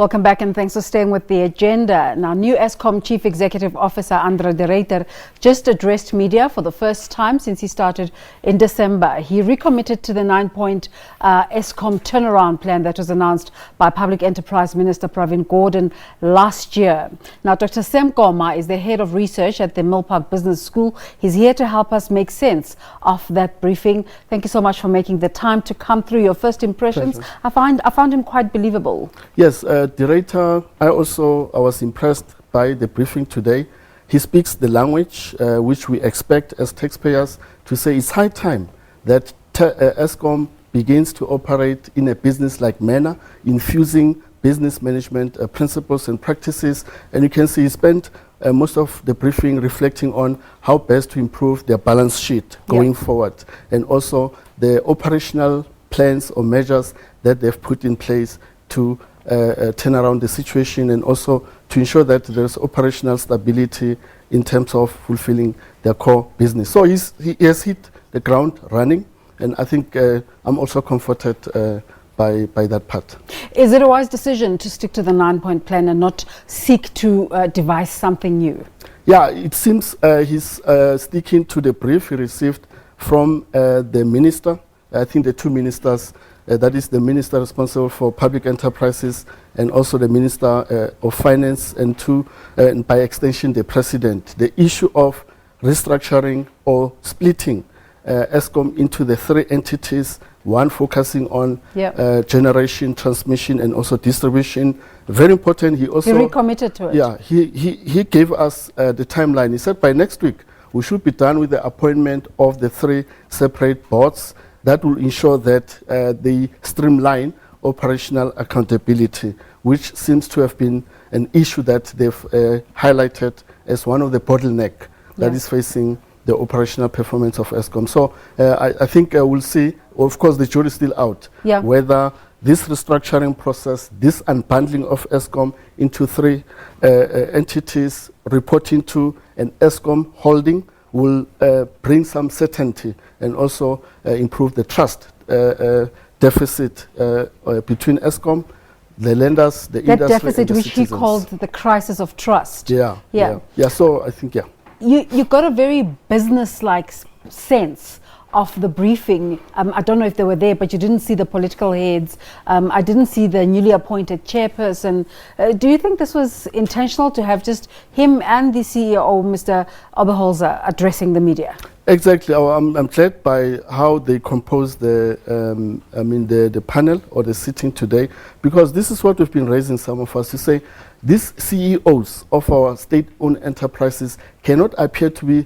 Welcome back and thanks for staying with the agenda. Now, new Eskom Chief Executive Officer Ruyter just addressed media for the first time since he started in December. He recommitted to the 9-point Eskom turnaround plan that was announced by Public Enterprise Minister Pravin Gordhan last year. Now, Dr. Sam Koma is the head of research at the Milpark Business School. He's here to help us make sense of that briefing. Thank you so much for making the time to come through. Your first impressions. I found him quite believable. Yes, Ruyter, I was impressed by the briefing today. He speaks the language which we expect as taxpayers to say it's high time that Eskom begins to operate in a business-like manner, infusing business management principles and practices. And you can see he spent most of the briefing reflecting on how best to improve their balance sheet going forward, and also the operational plans or measures that they've put in place to turn around the situation, and also to ensure that there's operational stability in terms of fulfilling their core business. So he has hit the ground running, and I think I'm also comforted by that part. Is it a wise decision to stick to the 9-point plan and not seek to devise something new? Yeah, it seems he's sticking to the brief he received from the minister. I think the two ministers, that is the minister responsible for public enterprises and also the minister of finance, and by extension the president. The issue of restructuring or splitting Eskom into the three entities, one focusing on generation, transmission, and also distribution. Very important. He recommitted to it. Yeah, he gave us the timeline. He said by next week we should be done with the appointment of the three separate boards. That will ensure that they streamline operational accountability, which seems to have been an issue that they've highlighted as one of the bottlenecks that is facing the operational performance of Eskom. So I think we'll see, of course the jury is still out, whether this restructuring process, this unbundling of Eskom into three entities reporting to an Eskom holding will bring some certainty and also improve the trust deficit between Eskom, the lenders, the industry, deficit and the which citizens. he called the crisis of trust. Yeah. So I think you got a very business-like sense of the briefing. I don't know if they were there, but you didn't see the political heads. I didn't see the newly appointed chairperson. Do you think this was intentional to have just him and the CEO, Mr. Oberholzer, addressing the media? Exactly. I'm glad by how they composed the panel or the sitting today, because this is what we've been raising, some of us, to say these CEOs of our state-owned enterprises cannot appear to be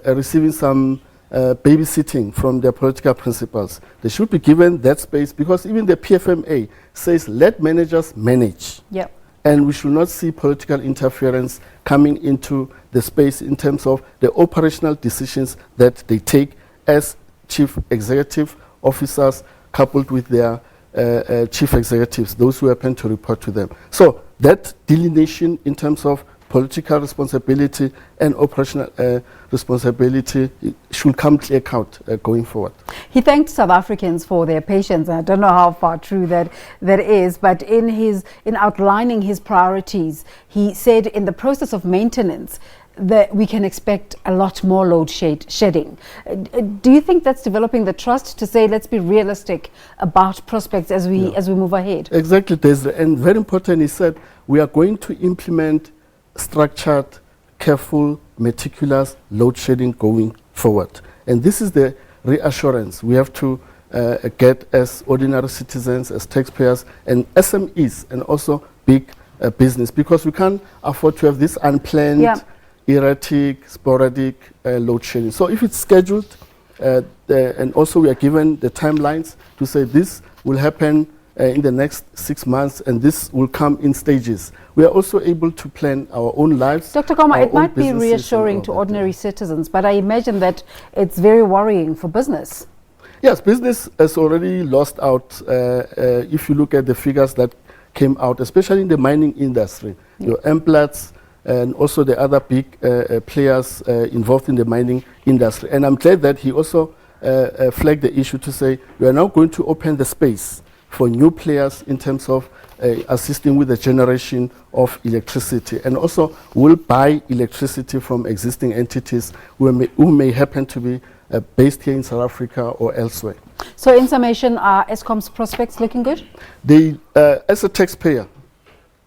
receiving some babysitting from their political principles. They should be given that space, because even the PFMA says let managers manage. And we should not see political interference coming into the space in terms of the operational decisions that they take as chief executive officers, coupled with their chief executives, those who happen to report to them. So that delineation in terms of political responsibility and operational responsibility should come clear cut going forward. He thanked South Africans for their patience. I don't know how far true that is, but in outlining his priorities, he said in the process of maintenance that we can expect a lot more load shedding. Do you think that's developing the trust to say let's be realistic about prospects as we move ahead? Exactly, and very important, he said we are going to implement structured, careful, meticulous load shedding going forward. And this is the reassurance we have to get as ordinary citizens, as taxpayers, and SMEs, and also big business, because we can't afford to have this unplanned, erratic, sporadic load shedding. So if it's scheduled, and also we are given the timelines to say this will happen in the next 6 months, and this will come in stages. We are also able to plan our own lives. Dr. Koma, it might be reassuring to ordinary citizens, but I imagine that it's very worrying for business. Yes, business has already lost out. If you look at the figures that came out, especially in the mining industry, your Emplats and also the other big players involved in the mining industry. And I'm glad that he also flagged the issue to say we are now going to open the space for new players in terms of assisting with the generation of electricity, and also will buy electricity from existing entities who may happen to be based here in South Africa or elsewhere. So in summation, are Eskom's prospects looking good? As a taxpayer,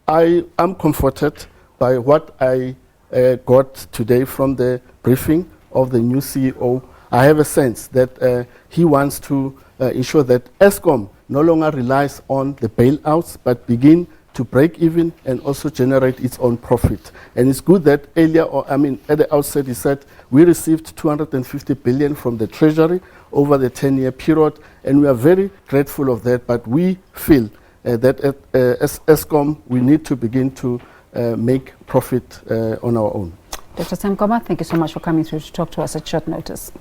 I am comforted by what I got today from the briefing of the new CEO. I have a sense that he wants to ensure that Eskom no longer relies on the bailouts, but begin to break even and also generate its own profit. And it's good that earlier, at the outset, he said we received 250 billion from the Treasury over the 10-year period, and we are very grateful of that. But we feel that as Eskom, we need to begin to make profit on our own. Dr. Sam Koma, thank you so much for coming through to talk to us at short notice.